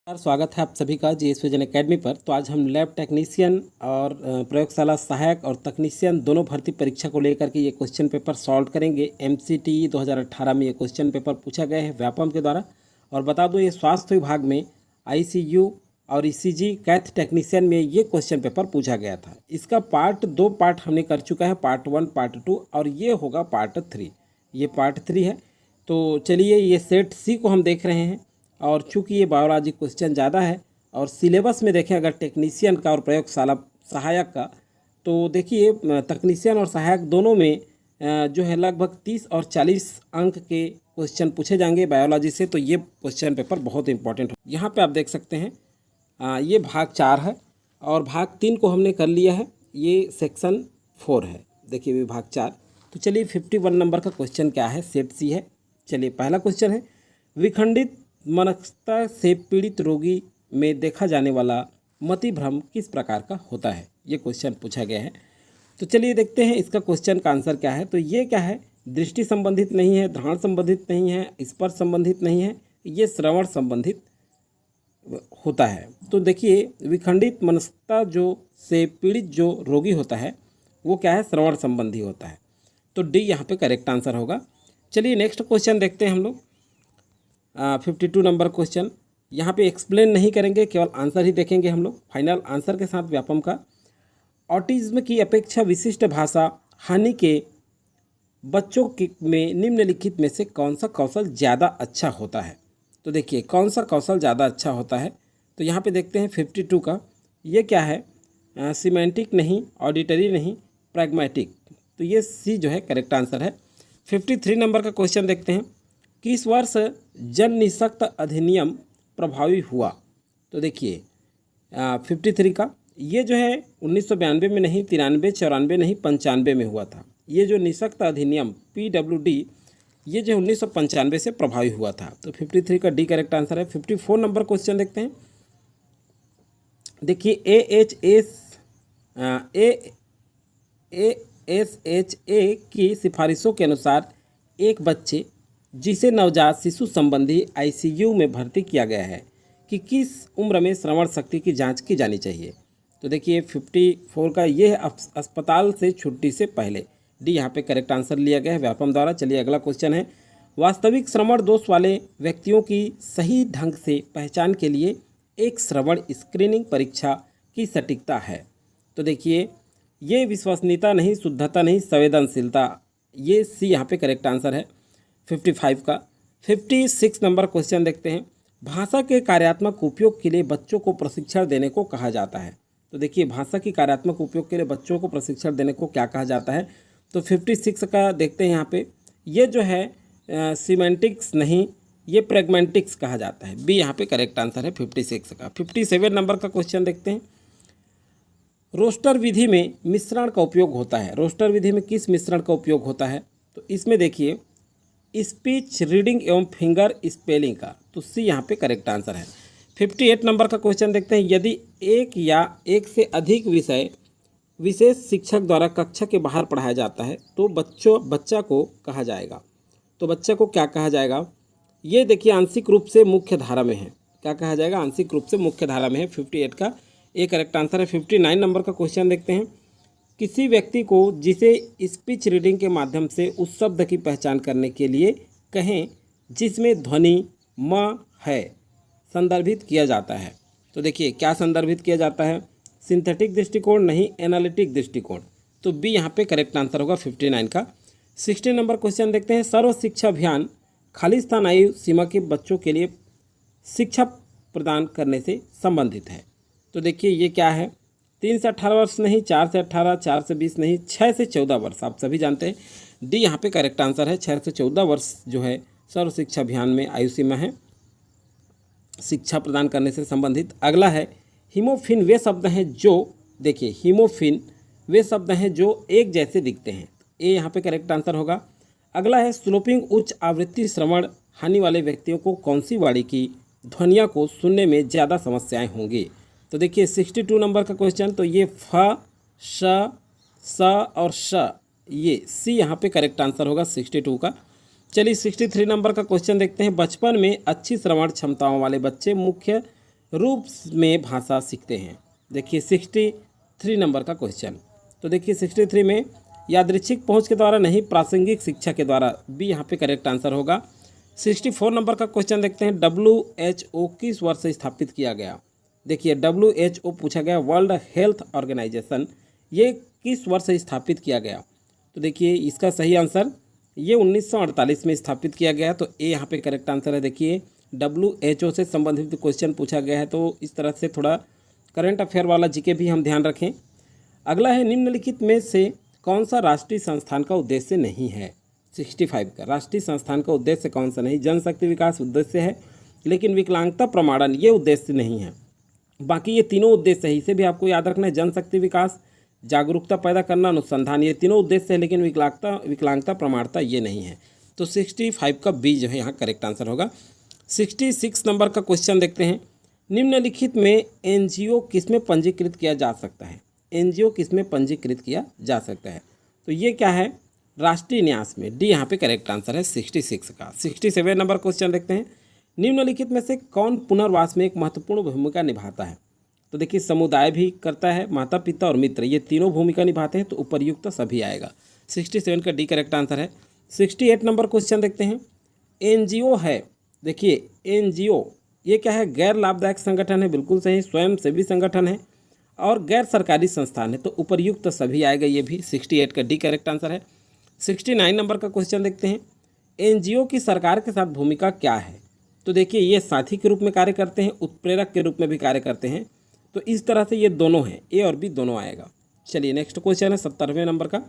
स्वागत है आप सभी का जीएस विजन एकेडमी पर। तो आज हम लैब टेक्नीशियन और प्रयोगशाला सहायक और तकनीशियन दोनों भर्ती परीक्षा को लेकर के ये क्वेश्चन पेपर सॉल्व करेंगे। एमसीटी 2018 में ये क्वेश्चन पेपर पूछा गया है व्यापम के द्वारा। और बता दूं ये स्वास्थ्य विभाग में आईसीयू और ईसीजी कैथ टेक्नीशियन में ये क्वेश्चन पेपर पूछा गया था। इसका दो पार्ट हमने कर चुका है, पार्ट 1 पार्ट 2 और ये होगा पार्ट 3। ये पार्ट 3 है। तो चलिए ये सेट सी को हम देख रहे हैं। और चूंकि ये बायोलॉजी क्वेश्चन ज़्यादा है और सिलेबस में देखें अगर टेक्नीशियन का और प्रयोगशाला सहायक का, तो देखिए तकनीशियन और सहायक दोनों में जो है लगभग 30 और 40 अंक के क्वेश्चन पूछे जाएंगे बायोलॉजी से। तो ये क्वेश्चन पेपर बहुत इंपॉर्टेंट हो। यहाँ पे आप देख सकते हैं ये भाग 4 है और भाग 3 को हमने कर लिया है। ये सेक्शन 4 है। देखिए ये भाग 4। तो चलिए 51 नंबर का क्वेश्चन क्या है, सेट सी है। चलिए पहला क्वेश्चन है, विखंडित मनस्ता से पीड़ित रोगी में देखा जाने वाला मति भ्रम किस प्रकार का होता है। ये क्वेश्चन पूछा गया है। तो चलिए देखते हैं इसका क्वेश्चन का आंसर क्या है। तो ये क्या है, दृष्टि संबंधित नहीं है, ध्यान संबंधित नहीं है, स्पर्श संबंधित नहीं है, ये श्रवण संबंधित होता है। तो देखिए विखंडित मनस्ता से पीड़ित जो रोगी होता है वो क्या है, श्रवण संबंधी होता है। तो डी यहाँ पे करेक्ट आंसर होगा। चलिए नेक्स्ट क्वेश्चन देखते हैं हम लोग। 52 नंबर क्वेश्चन। यहाँ पे एक्सप्लेन नहीं करेंगे, केवल आंसर ही देखेंगे हम लोग फाइनल आंसर के साथ व्यापम का। ऑटिज्म की अपेक्षा विशिष्ट भाषा हानि के बच्चों में निम्नलिखित में से कौन सा कौशल ज़्यादा अच्छा होता है। तो देखिए कौन सा कौशल ज़्यादा अच्छा होता है। तो यहाँ पे देखते हैं 52 का, ये क्या है, सिमेंटिक नहीं, ऑडिटरी नहीं, प्रैग्मेटिक। तो ये सी जो है करेक्ट आंसर है। 53 नंबर का क्वेश्चन देखते हैं, किस वर्ष जन निःशक्त अधिनियम प्रभावी हुआ। तो देखिए 53 का ये जो है 1992 में नहीं, 93, 94 नहीं, 95 में हुआ था। ये जो निःशक्त अधिनियम PWD ये जो 1995 से प्रभावी हुआ था। तो 53 का डी करेक्ट आंसर है। 54 नंबर क्वेश्चन देखते हैं। देखिए ASHA की सिफारिशों के अनुसार एक बच्चे जिसे नवजात शिशु संबंधी आईसीयू में भर्ती किया गया है कि किस उम्र में श्रवण शक्ति की जांच की जानी चाहिए। तो देखिए 54 का ये है अस्पताल से छुट्टी से पहले। डी यहाँ पे करेक्ट आंसर लिया गया है व्यापम द्वारा। चलिए अगला क्वेश्चन है, वास्तविक श्रवण दोष वाले व्यक्तियों की सही ढंग से पहचान के लिए एक श्रवण स्क्रीनिंग परीक्षा की सटीकता है। तो देखिए ये विश्वसनीयता नहीं, शुद्धता नहीं, संवेदनशीलता, ये सी यहाँ पे करेक्ट आंसर है 55 का। 56 नंबर क्वेश्चन देखते हैं, भाषा के कार्यात्मक उपयोग के लिए बच्चों को प्रशिक्षण देने को कहा जाता है। तो देखिए भाषा की कार्यात्मक उपयोग के लिए बच्चों को प्रशिक्षण देने को क्या कहा जाता है। तो 56 का देखते हैं यहाँ पे, ये जो है सीमेंटिक्स नहीं, ये प्रैग्मेटिक्स कहा जाता है। बी यहाँ पे करेक्ट आंसर है 56 का। 57 नंबर का क्वेश्चन देखते हैं, रोस्टर विधि में मिश्रण का उपयोग होता है। रोस्टर विधि में किस मिश्रण का उपयोग होता है। तो इसमें देखिए स्पीच रीडिंग एवं फिंगर स्पेलिंग का। तो सी यहाँ पे करेक्ट आंसर है। 58 नंबर का क्वेश्चन देखते हैं, यदि एक या एक से अधिक विषय विशेष शिक्षक द्वारा कक्षा के बाहर पढ़ाया जाता है तो बच्चा को कहा जाएगा। तो बच्चा को क्या कहा जाएगा। ये देखिए आंशिक रूप से मुख्य धारा में है। क्या कहा जाएगा, आंशिक रूप से मुख्य धारा में है। 58 का ए करेक्ट आंसर है। 59 नंबर का क्वेश्चन देखते हैं, किसी व्यक्ति को जिसे स्पीच रीडिंग के माध्यम से उस शब्द की पहचान करने के लिए कहें जिसमें ध्वनि म है संदर्भित किया जाता है। तो देखिए क्या संदर्भित किया जाता है, सिंथेटिक दृष्टिकोण नहीं, एनालिटिक दृष्टिकोण। तो बी यहाँ पे करेक्ट आंसर होगा 59 का। 60 नंबर क्वेश्चन देखते हैं, सर्व शिक्षा अभियान खालिस्तान आयु सीमा के बच्चों के लिए शिक्षा प्रदान करने से संबंधित है। तो देखिए ये क्या है, 3 से 18 वर्ष नहीं, 4 से 18, 4 से 20 नहीं, 6 से 14 वर्ष। आप सभी जानते हैं डी यहाँ पे करेक्ट आंसर है। 6 से 14 वर्ष जो है सर्व शिक्षा अभियान में आयु सीमा है शिक्षा प्रदान करने से संबंधित। अगला है, हीमोफिन वे शब्द हैं जो, देखिए हीमोफिन वे शब्द हैं जो एक जैसे दिखते हैं। ए यहाँ पे करेक्ट आंसर होगा। अगला है, स्लोपिंग उच्च आवृत्ति श्रवण हानि वाले व्यक्तियों को कौन सी वाणी की ध्वनिया को सुनने में ज़्यादा समस्याएं होंगी। तो देखिए 62 नंबर का क्वेश्चन, तो ये फ, श, स और श, ये सी यहाँ पे करेक्ट आंसर होगा 62 का। चलिए 63 नंबर का क्वेश्चन देखते हैं। बचपन में अच्छी श्रवण क्षमताओं वाले बच्चे मुख्य रूप में भाषा सीखते हैं। देखिए 63 नंबर का क्वेश्चन। तो देखिए 63 में यादृच्छिक पहुंच के द्वारा नहीं, प्रासंगिक शिक्षा के द्वारा, बी यहाँ पे करेक्ट आंसर होगा। 64 नंबर का क्वेश्चन देखते हैं। WHO किस वर्ष से स्थापित किया गया? देखिए WHO पूछा गया, वर्ल्ड हेल्थ ऑर्गेनाइजेशन, ये किस वर्ष से स्थापित किया गया? तो देखिए इसका सही आंसर ये 1948 में स्थापित किया गया। तो ए यहाँ पे करेक्ट आंसर है। देखिए WHO से संबंधित क्वेश्चन पूछा गया है, तो इस तरह से थोड़ा करंट अफेयर वाला जीके भी हम ध्यान रखें। अगला है, निम्नलिखित में से कौन सा राष्ट्रीय संस्थान का उद्देश्य नहीं है? 65 का राष्ट्रीय संस्थान का उद्देश्य कौन सा नहीं? जनशक्ति विकास उद्देश्य है, लेकिन विकलांगता प्रमाणन ये उद्देश्य नहीं है। बाकी ये तीनों उद्देश्य है, इसे भी आपको याद रखना है। जनशक्ति विकास, जागरूकता पैदा करना, अनुसंधान, ये तीनों उद्देश्य है, लेकिन विकलांगता प्रमाणता ये नहीं है। तो 65 का बी जो है यहाँ करेक्ट आंसर होगा। 66 नंबर का क्वेश्चन देखते हैं। निम्नलिखित में NGO किस में पंजीकृत किया जा सकता है? NGO किस में पंजीकृत किया जा सकता है? तो ये क्या है? राष्ट्रीय न्यास में, डी यहाँ पे करेक्ट आंसर है 66 का। 67 नंबर क्वेश्चन देखते हैं। निम्नलिखित में से कौन पुनर्वास में एक महत्वपूर्ण भूमिका निभाता है? तो देखिए समुदाय भी करता है, माता पिता और मित्र, ये तीनों भूमिका निभाते हैं, तो उपर्युक्त सभी आएगा। 67 का डी करेक्ट आंसर है। 68 नंबर क्वेश्चन देखते हैं। NGO है, देखिए NGO ये क्या है? गैर लाभदायक संगठन है, बिल्कुल सही, स्वयंसेवी संगठन है और गैर सरकारी संस्थान है, तो उपर्युक्त सभी आएगा ये भी। 68 का डी करेक्ट आंसर है। 69 नंबर का क्वेश्चन देखते हैं। NGO की सरकार के साथ भूमिका क्या है? तो देखिए ये साथी के रूप में कार्य करते हैं, उत्प्रेरक के रूप में भी कार्य करते हैं, तो इस तरह से ये दोनों हैं, ए और बी दोनों आएगा। चलिए नेक्स्ट क्वेश्चन है 70वें नंबर का।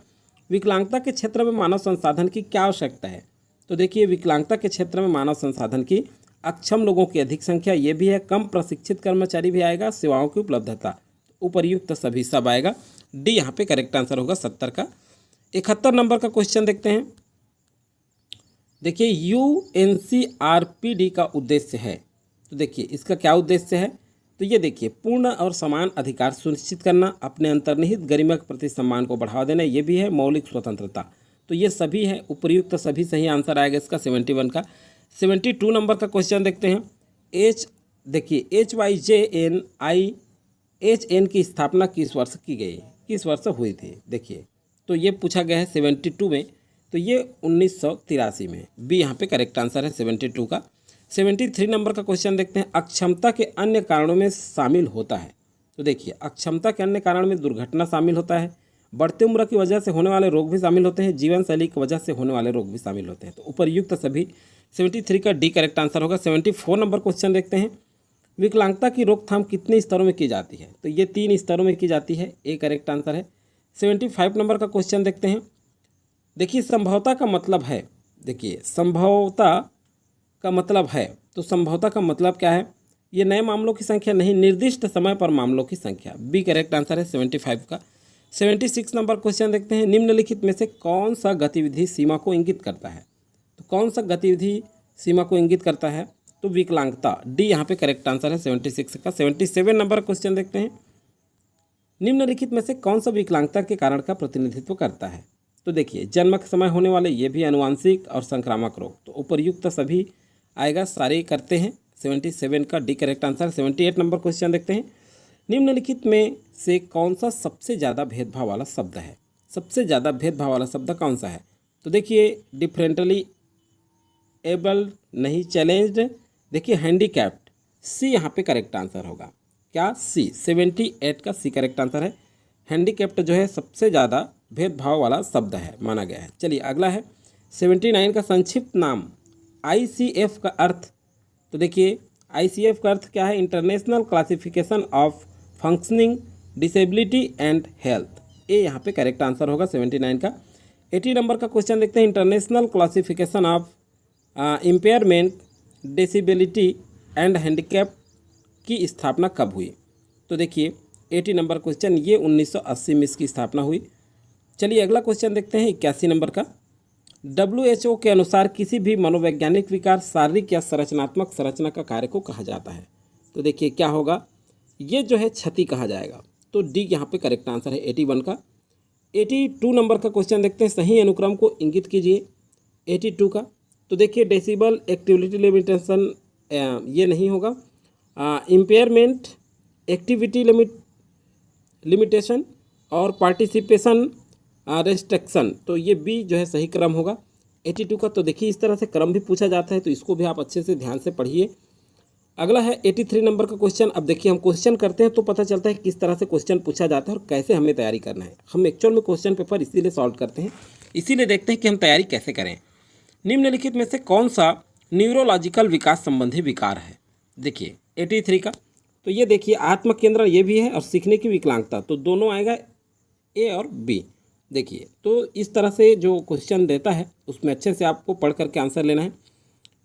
विकलांगता के क्षेत्र में मानव संसाधन की क्या आवश्यकता है? तो देखिए विकलांगता के क्षेत्र में मानव संसाधन की, अक्षम लोगों की अधिक संख्या ये भी है, कम प्रशिक्षित कर्मचारी भी आएगा, सेवाओं की उपलब्धता, उपर्युक्त सभी सब आएगा। डी यहाँ पे करेक्ट आंसर होगा 70 का। 71 नंबर का क्वेश्चन देखते हैं। देखिए UNCRPD का उद्देश्य है, तो देखिए इसका क्या उद्देश्य है? तो ये देखिए पूर्ण और समान अधिकार सुनिश्चित करना, अपने अंतर्निहित गरिमा के प्रति सम्मान को बढ़ावा देना, ये भी है, मौलिक स्वतंत्रता, तो ये सभी है, उपर्युक्त सभी सही आंसर आएगा इसका 71 का। 72 नंबर का क्वेश्चन देखते हैं। देखिए HYJNIHN की स्थापना किस वर्ष की गई, किस वर्ष हुई थी? देखिए तो ये पूछा गया है 72 में, तो ये 1983 में, बी यहाँ पे करेक्ट आंसर है 72 का। 73 नंबर का क्वेश्चन देखते हैं। अक्षमता के अन्य कारणों में शामिल होता है, तो देखिए अक्षमता के अन्य कारण में दुर्घटना शामिल होता है, बढ़ती उम्र की वजह से होने वाले रोग भी शामिल होते हैं, जीवन शैली की वजह से होने वाले रोग भी शामिल होते हैं, तो उपर्युक्त सभी 73 का डी करेक्ट आंसर होगा। 74 नंबर क्वेश्चन देखते हैं। विकलांगता की रोकथाम कितने स्तरों में की जाती है? तो ये 3 स्तरों में की जाती है, ए करेक्ट आंसर है। 75 नंबर का क्वेश्चन देखते हैं। देखिए संभवता का मतलब है, देखिए संभवता का मतलब है, तो संभवता का मतलब क्या है? ये नए मामलों की संख्या नहीं, निर्दिष्ट समय पर मामलों की संख्या, बी करेक्ट आंसर है 75 का। 76 नंबर क्वेश्चन देखते हैं। निम्नलिखित में से कौन सा गतिविधि सीमा को इंगित करता है? तो कौन सा गतिविधि सीमा को इंगित करता है? तो विकलांगता, डी यहाँ पे करेक्ट आंसर है 76 का। 77 नंबर क्वेश्चन देखते हैं। निम्नलिखित में से कौन सा विकलांगता के कारण का प्रतिनिधित्व करता है? तो देखिए जन्म के समय होने वाले, ये भी अनुवांशिक और संक्रामक रोग, तो उपर्युक्त सभी आएगा, सारे करते हैं। 77 का D correct answer. 78 number question देखते हैं। निम्नलिखित में से कौन सा सबसे ज़्यादा भेदभाव वाला शब्द है? सबसे ज़्यादा भेदभाव वाला शब्द कौन सा है? तो देखिए डिफरेंटली एबल्ड नहीं, चैलेंज्ड, देखिए हैंडीकैप्ड, सी यहाँ पे करेक्ट आंसर होगा। क्या? सी। 78 का सी करेक्ट आंसर है। हैंडीकैप्ड जो है सबसे ज़्यादा भेदभाव वाला शब्द है माना गया है। चलिए अगला है 79 का संक्षिप्त नाम ICF का अर्थ, तो देखिए ICF का अर्थ क्या है? International classification of functioning disability and health, ए यहाँ पे करेक्ट आंसर होगा 79 का। 80 नंबर का क्वेश्चन देखते हैं। International classification of impairment disability and handicap की स्थापना कब हुई? तो देखिए 80 नंबर क्वेश्चन, ये 1980 में इसकी स्थापना हुई। चलिए अगला क्वेश्चन देखते हैं 81 नंबर का। WHO के अनुसार किसी भी मनोवैज्ञानिक विकार शारीरिक या संरचनात्मक संरचना का कार्य को कहा जाता है। तो देखिए क्या होगा? ये जो है क्षति कहा जाएगा, तो डी यहाँ पे करेक्ट आंसर है 81 का। 82 नंबर का क्वेश्चन देखते हैं। सही अनुक्रम को इंगित कीजिए 82 का। तो देखिए डेसिबल एक्टिविटी लिमिटेशन ये नहीं होगा, इम्पेयरमेंट, एक्टिविटी लिमिटेशन और पार्टिसिपेशन रेस्ट्रिक्शन। तो ये बी जो है सही क्रम होगा 82 का। तो देखिए इस तरह से क्रम भी पूछा जाता है, तो इसको भी आप अच्छे से ध्यान से पढ़िए। अगला है 83 नंबर का क्वेश्चन। अब देखिए हम क्वेश्चन करते हैं तो पता चलता है किस तरह से क्वेश्चन पूछा जाता है और कैसे हमें तैयारी करना है। हम एक्चुअल में क्वेश्चन पेपर इसीलिए सॉल्व करते हैं, इसीलिए देखते हैं कि हम तैयारी कैसे करें। निम्नलिखित में से कौन सा न्यूरोलॉजिकल विकास संबंधी विकार है? देखिए 83 का, तो ये देखिए आत्म केंद्र ये भी है और सीखने की विकलांगता, तो दोनों आएगा ए और बी। देखिए तो इस तरह से जो क्वेश्चन देता है उसमें अच्छे से आपको पढ़ करके आंसर लेना है।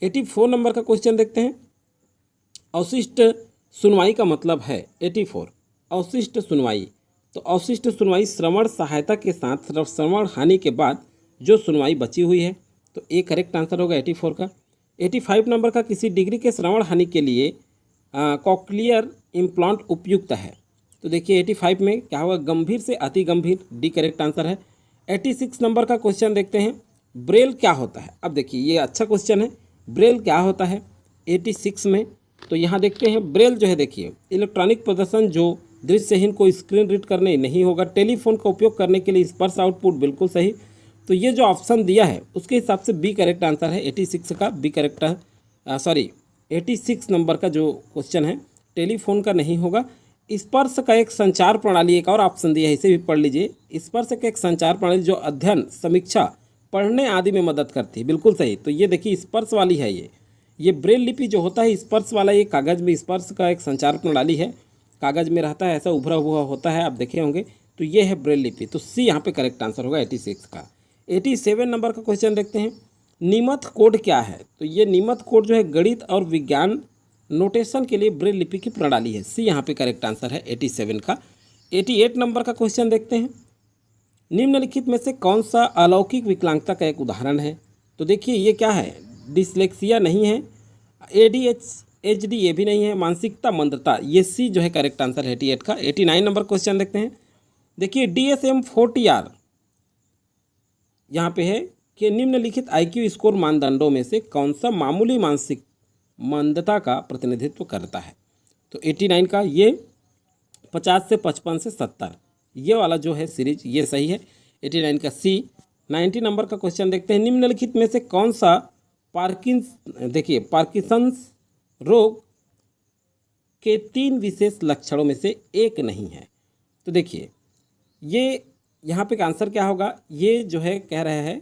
84 नंबर का क्वेश्चन देखते हैं। अवशिष्ट सुनवाई का मतलब है 84 अवशिष्ट सुनवाई। तो अवशिष्ट सुनवाई श्रवण सहायता के साथ श्रवण हानि के बाद जो सुनवाई बची हुई है, तो ए करेक्ट आंसर होगा 84 का। 85 नंबर का, किसी डिग्री के श्रवण हानि के लिए कॉक्लियर इम्प्लांट उपयुक्त है। तो देखिए 85 में क्या होगा? गंभीर से अति गंभीर, डी करेक्ट आंसर है। 86 नंबर का क्वेश्चन देखते हैं। ब्रेल क्या होता है? अब देखिए ये अच्छा क्वेश्चन है, ब्रेल क्या होता है 86 में। तो यहाँ देखते हैं ब्रेल जो है, देखिए इलेक्ट्रॉनिक प्रदर्शन जो दृश्यहीन को स्क्रीन रीड करने नहीं होगा। टेलीफोन का उपयोग करने के लिए स्पर्श आउटपुट, बिल्कुल सही। तो ये जो ऑप्शन दिया है उसके हिसाब से बी करेक्ट आंसर है 86 का, बी करेक्ट है। 86 नंबर का जो क्वेश्चन है टेलीफोन का नहीं होगा। स्पर्श का एक संचार प्रणाली, एक और ऑप्शन दिया है, इसे भी पढ़ लीजिए। स्पर्श का एक संचार प्रणाली जो अध्ययन, समीक्षा, पढ़ने आदि में मदद करती है, बिल्कुल सही। तो ये देखिए स्पर्श वाली है, ये ब्रेल लिपि जो होता है स्पर्श वाला, ये कागज़ में स्पर्श का एक संचार प्रणाली है, कागज़ में रहता है, ऐसा उभरा हुआ होता है, आप देखे होंगे। तो ये है ब्रेल लिपि, तो सी यहाँ पे करेक्ट आंसर होगा 86 का। 87 नंबर का क्वेश्चन देखते हैं। निमत कोड क्या है? तो ये निमत कोड जो है गणित और विज्ञान नोटेशन के लिए ब्रेल लिपि की प्रणाली है, सी यहाँ पे करेक्ट आंसर है 87 का। 88 नंबर का क्वेश्चन देखते हैं। निम्नलिखित में से कौन सा अलौकिक विकलांगता का एक उदाहरण है? तो देखिए ये क्या है? डिसलेक्सिया नहीं है, ADHD ये भी नहीं है, मानसिकता मंदता, ये सी जो है करेक्ट आंसर है 88 का। 89 नंबर क्वेश्चन देखते हैं। देखिए DSM-4TR यहाँ पे है कि निम्नलिखित IQ स्कोर मानदंडों में से कौन सा मामूली मानसिक मंदता का प्रतिनिधित्व करता है? तो 89 का ये 50 से 55 से 70, ये वाला जो है सीरीज ये सही है 89 का, सी। 90 नंबर का क्वेश्चन देखते हैं। निम्नलिखित में से कौन सा पार्किंसंस रोग के 3 विशेष लक्षणों में से एक नहीं है? तो देखिए ये यहाँ पे आंसर क्या होगा? ये जो है कह रहे हैं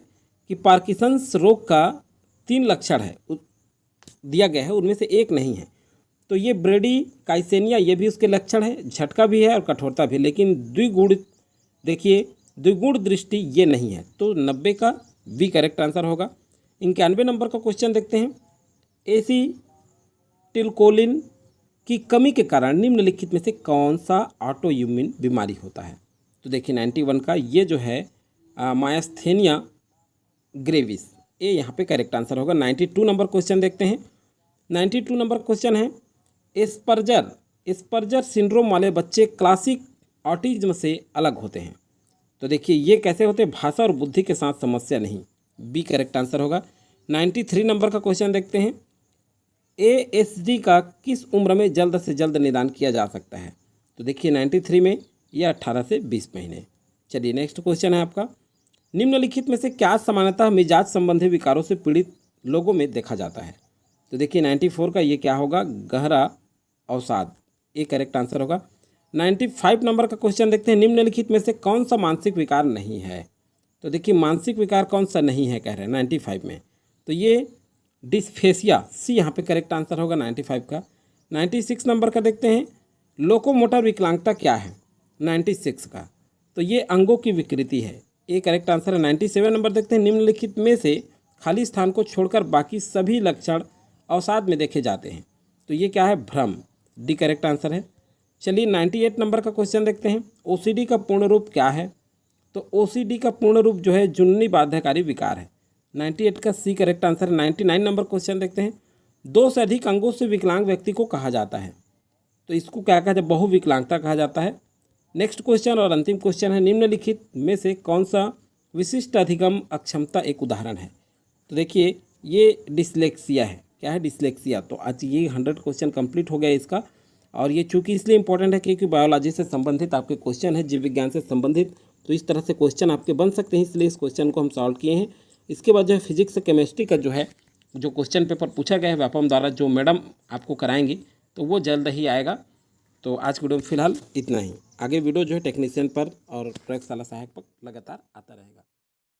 कि पार्किंसंस रोग का 3 लक्षण है दिया गया है, उनमें से एक नहीं है। तो ये ब्रेडी काइसेनिया ये भी उसके लक्षण है, झटका भी है और कठोरता भी, लेकिन द्विगुण, देखिए द्विगुण दृष्टि ये नहीं है। तो 90 का बी करेक्ट आंसर होगा। 91 नंबर का क्वेश्चन देखते हैं। एसिटिलकोलिन की कमी के कारण निम्नलिखित में से कौन सा ऑटोइम्यून बीमारी होता है? तो देखिए 91 का ये जो है मायस्थेनिया ग्रेविस, ये यहाँ पे करेक्ट आंसर होगा। 92 नंबर क्वेश्चन देखते हैं। 92 नंबर क्वेश्चन है। एस्पर्जर सिंड्रोम वाले बच्चे क्लासिक ऑटिज्म से अलग होते हैं। तो देखिए ये कैसे होते हैं? भाषा और बुद्धि के साथ समस्या नहीं, बी करेक्ट आंसर होगा। 93 नंबर का क्वेश्चन देखते हैं। ASD का किस उम्र में जल्द से जल्द निदान किया जा सकता है? तो देखिए 93 में यह 18 से 20 महीने। चलिए नेक्स्ट क्वेश्चन है आपका। निम्नलिखित में से क्या सामान्यतः मिजाज संबंधी विकारों से पीड़ित लोगों में देखा जाता है? तो देखिए 94 का ये क्या होगा? गहरा अवसाद, ये करेक्ट आंसर होगा। 95 नंबर का क्वेश्चन देखते हैं। निम्नलिखित में से कौन सा मानसिक विकार नहीं है? तो देखिए मानसिक विकार कौन सा नहीं है कह रहे हैं 95 में? तो ये डिस्फेसिया, सी यहाँ पे करेक्ट आंसर होगा 95 का। 96 नंबर का देखते हैं। लोकोमोटर विकलांगता क्या है 96 का? तो ये अंगों की विकृति है, ये करेक्ट आंसर है। 97 नंबर देखते हैं। निम्नलिखित में से खाली स्थान को छोड़कर बाकी सभी लक्षण अवसाद में देखे जाते हैं। तो ये क्या है? भ्रम, डी करेक्ट आंसर है। चलिए 98 नंबर का क्वेश्चन देखते हैं। OCD का पूर्ण रूप क्या है? तो OCD का पूर्ण रूप जो है जुननी बाध्यकारी विकार है। 98 का सी करेक्ट आंसर है। 99 नंबर क्वेश्चन देखते हैं। 2 से अधिक अंगों से विकलांग व्यक्ति को कहा जाता है, तो इसको क्या कहा जाता है? बहुविकलांगता कहा जाता है। नेक्स्ट क्वेश्चन और अंतिम क्वेश्चन है। निम्नलिखित में से कौन सा विशिष्ट अधिगम अक्षमता एक उदाहरण है? तो देखिए ये डिसलेक्सिया है, क्या है, डिसलेक्सिया। तो आज ये 100 क्वेश्चन कंप्लीट हो गया इसका। और ये चूँकि इसलिए इंपॉर्टेंट है क्योंकि बायोलॉजी से संबंधित आपके क्वेश्चन है, जीव विज्ञान से संबंधित, तो इस तरह से क्वेश्चन आपके बन सकते हैं, इसलिए इस क्वेश्चन को हम सॉल्व किए हैं। इसके बाद जो है फिजिक्स से केमिस्ट्री का जो है जो क्वेश्चन पेपर पूछा गया है व्यापम द्वारा, जो मैडम आपको कराएंगी, तो वो जल्द ही आएगा। तो आज की वीडियो में फिलहाल इतना ही। आगे वीडियो जो है टेक्नीशियन पर और प्रयोगशाला सहायक पर लगातार आता रहेगा।